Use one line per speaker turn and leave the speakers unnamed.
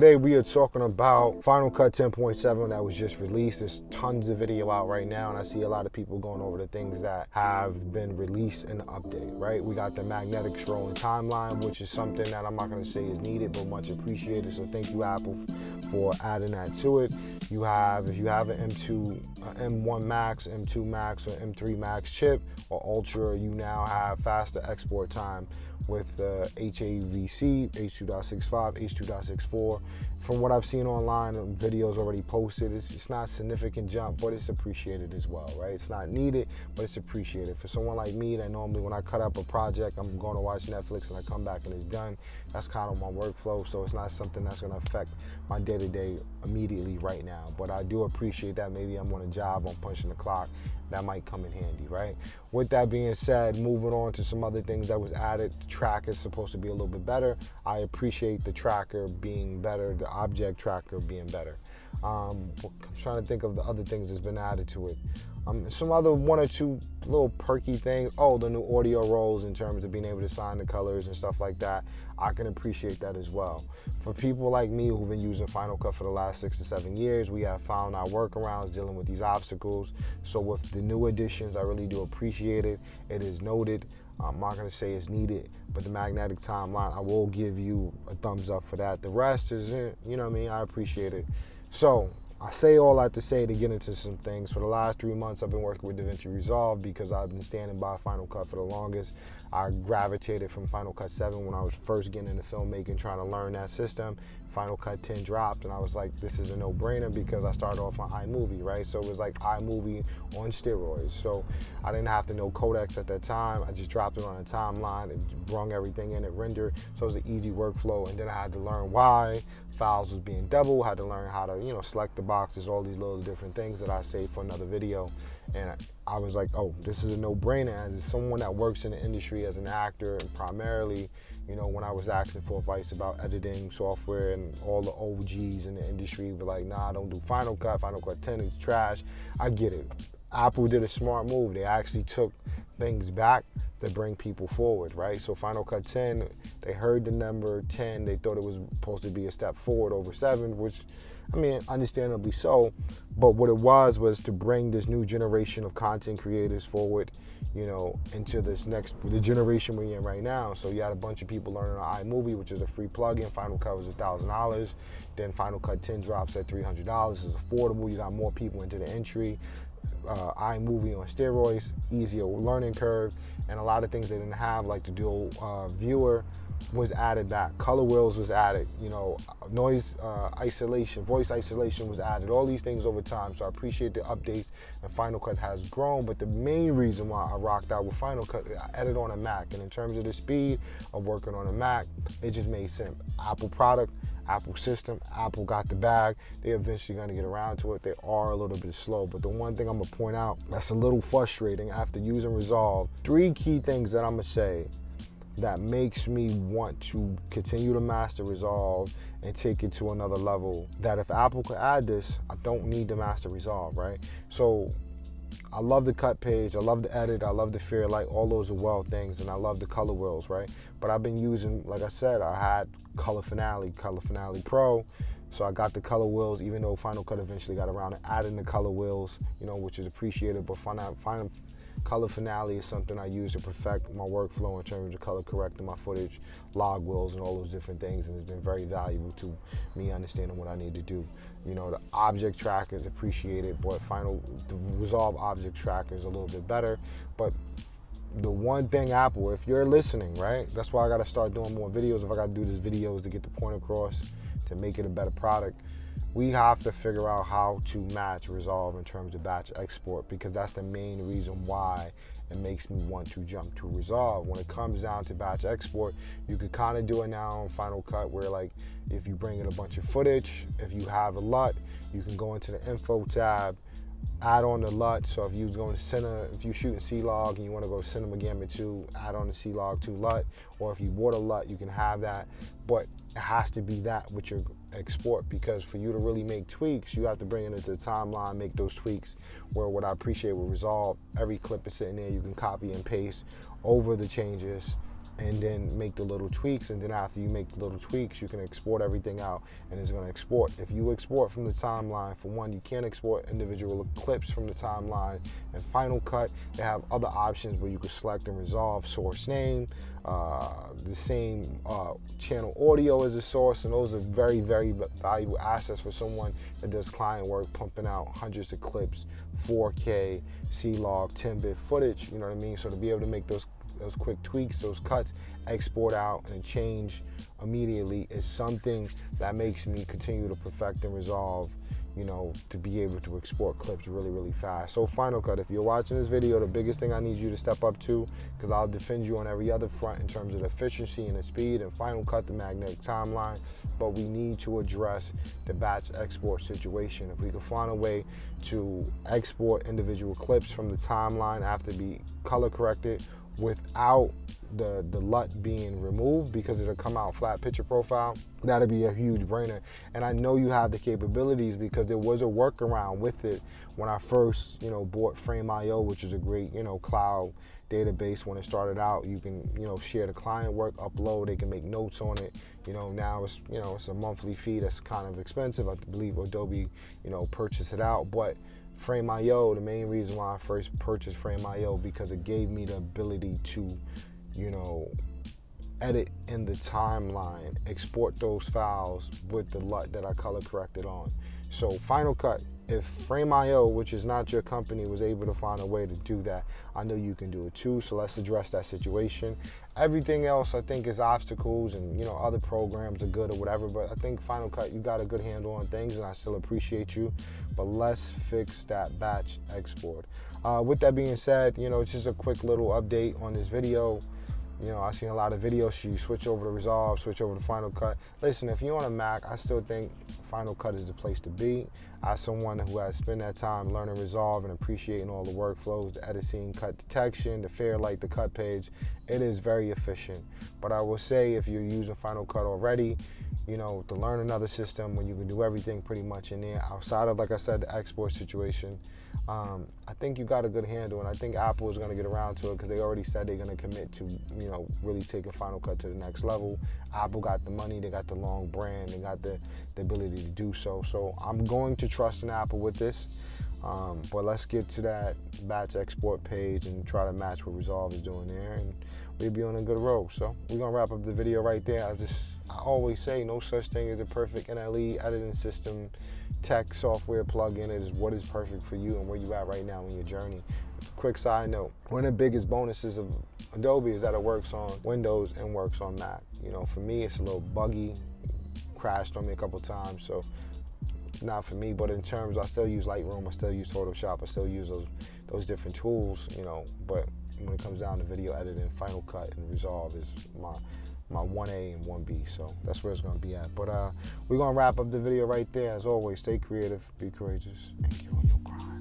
Today we are talking about Final Cut 10.7 that was just released. There's tons of video out right now, and I see a lot of people going over the things that have been released in the update, right? We got the magnetic scrolling timeline, which is something that I'm not gonna say is needed, but much appreciated. So thank you, Apple, for adding that to it. If you have an M1 Max, M2 Max, or M3 Max chip or Ultra, you now have faster export time with HAVC, H.2.65, H.2.64. From what I've seen online, videos already posted, it's not a significant jump, but it's appreciated as well, right? It's not needed, but it's appreciated. For someone like me that normally when I cut up a project, I'm going to watch Netflix and I come back and it's done. That's kind of my workflow, so it's not something that's going to affect my day-to-day immediately right now. But I do appreciate that. Maybe I'm on a job, I'm punching the clock. That might come in handy, right? With that being said, moving on to some other things that was added. The tracker is supposed to be a little bit better. I appreciate the tracker being better, the object tracker being better. I'm trying to think of the other things that's been added to it. Some other one or two little perky things. Oh, the new audio rolls in terms of being able to sign the colors and stuff like that. I can appreciate that as well. For people like me who've been using Final Cut for the last 6 to 7 years, we have found our workarounds dealing with these obstacles. So with the new additions, I really do appreciate it. It is noted. I'm not gonna say it's needed, but the magnetic timeline, I will give you a thumbs up for that. The rest is, you know what I mean, I appreciate it. So, I say all that to say to get into some things. For the last 3 months, I've been working with DaVinci Resolve because I've been standing by Final Cut for the longest. I gravitated from Final Cut 7 when I was first getting into filmmaking, trying to learn that system. Final Cut 10 dropped, and I was like, this is a no-brainer because I started off on iMovie, right? So it was like iMovie on steroids. So I didn't have to know codecs at that time. I just dropped it on a timeline. It brung everything in, it rendered. So it was an easy workflow, and then I had to learn why files was being double, had to learn how to, select the boxes, all these little different things that I saved for another video. And I was like, oh, this is a no-brainer. As someone that works in the industry as an actor, and primarily, when I was asking for advice about editing software and all the OGs in the industry were like, nah, don't do Final Cut 10 is trash. I get it. Apple did a smart move. They actually took things back to bring people forward, right? So Final Cut 10, they heard the number 10, they thought it was supposed to be a step forward over 7, which, understandably so, but what it was to bring this new generation of content creators forward, into the generation we're in right now. So you had a bunch of people learning on iMovie, which is a free plugin. Final Cut was $1,000. Then Final Cut 10 drops at $300. It's affordable. You got more people into the entry. iMovie on steroids, easier learning curve, and a lot of things they didn't have, like the dual viewer was added back. Color wheels was added, noise isolation, voice isolation was added, all these things over time. So I appreciate the updates, and Final Cut has grown, but the main reason why I rocked out with Final Cut, I edit on a Mac, and in terms of the speed of working on a Mac, it just made sense. Apple product, Apple system, Apple got the bag. They're eventually gonna get around to it. They are a little bit slow, but the one thing I'm gonna point out that's a little frustrating after using Resolve, 3 key things that I'm gonna say that makes me want to continue to master Resolve and take it to another level, that if Apple could add this, I don't need to master Resolve, right? So I love the cut page, I love the edit, I love the Fairlight, all those are well things, and I love the color wheels, right? But I've been using, like I said, I had Color Finale Pro, so I got the color wheels, even though Final Cut eventually got around to adding the color wheels, which is appreciated, but Color Finale is something I use to perfect my workflow in terms of color correcting my footage, log wheels, and all those different things, and it's been very valuable to me understanding what I need to do. The object tracker is appreciated, but the Resolve object tracker is a little bit better. But the one thing, Apple, if you're listening, right, that's why I gotta start doing more videos. If I gotta do these videos to get the point across, to make it a better product, we have to figure out how to match Resolve in terms of batch export, because that's the main reason why it makes me want to jump to Resolve. When it comes down to batch export, you could kind of do it now on Final Cut where, like, if you bring in a bunch of footage, if you have a LUT, you can go into the info tab, add on the LUT. So if you're shooting C-Log and you want to go Cinema Gamma 2, add on the C-Log 2 LUT, or if you bought a LUT, you can have that, but it has to be that with your export, because for you to really make tweaks, you have to bring it into the timeline, make those tweaks. Where what I appreciate with Resolve, every clip is sitting there, you can copy and paste over the changes and then make the little tweaks. And then after you make the little tweaks, you can export everything out, and it's going to export. If you export from the timeline, for one, you can't export individual clips from the timeline. And Final Cut, they have other options where you can select and resolve source name, the same channel audio as a source, and those are very, very valuable assets for someone that does client work, pumping out hundreds of clips, 4K, C-Log, 10-bit footage, you know what I mean? So to be able to make those quick tweaks, those cuts, export out and change immediately is something that makes me continue to perfect and resolve, you know, to be able to export clips really, really fast. So Final Cut, if you're watching this video, the biggest thing I need you to step up to, because I'll defend you on every other front in terms of the efficiency and the speed, and Final Cut, the magnetic timeline, but we need to address the batch export situation. If we can find a way to export individual clips from the timeline after be color corrected without the LUT being removed, because it'll come out flat picture profile, that'll be a huge brainer. And I know you have the capabilities, because there was a workaround with it when I first, you know, bought Frame.io, which is a great, you know, cloud database. When it started out, you can, you know, share the client work, upload, they can make notes on it. You know, now it's, you know, it's a monthly fee that's kind of expensive. I believe Adobe, you know, purchased it out. But Frame.io, the main reason why I first purchased Frame.io, because it gave me the ability to, you know, edit in the timeline, export those files with the LUT that I color corrected on. So Final Cut, if Frame.io, which is not your company, was able to find a way to do that, I know you can do it too. So let's address that situation. Everything else I think is obstacles, and you know, other programs are good or whatever, but I think Final Cut, you got a good handle on things, and I still appreciate you. But let's fix that batch export. With that being said, you know, it's just a quick little update on this video. You know, I've seen a lot of videos, you switch over to Resolve, switch over to Final Cut. Listen, if you're on a Mac, I still think Final Cut is the place to be. As someone who has spent that time learning Resolve and appreciating all the workflows, the editing, cut detection, the Fairlight, the cut page, it is very efficient. But I will say, if you're using Final Cut already, you know, to learn another system when you can do everything pretty much in there, outside of, like I said, the export situation, I think you got a good handle, and I think Apple is going to get around to it, because they already said they're going to commit to, you know, really taking Final Cut to the next level. Apple got the money, they got the long brand, they got the ability to do so. So I'm going to trust in Apple with this, but let's get to that batch export page and try to match what Resolve is doing there, and we'll be on a good road. So we're going to wrap up the video right there. I always say, no such thing as a perfect NLE editing system, tech software plugin. It is what is perfect for you and where you at right now in your journey. Quick side note, one of the biggest bonuses of Adobe is that it works on Windows and works on Mac. You know, for me, it's a little buggy, crashed on me a couple times, so not for me. But in terms, I still use Lightroom, I still use Photoshop, I still use those different tools, you know, but when it comes down to video editing, Final Cut and Resolve is my 1A and 1B, so that's where it's gonna be at. But we're gonna wrap up the video right there. As always, stay creative, be courageous, and get on your grind.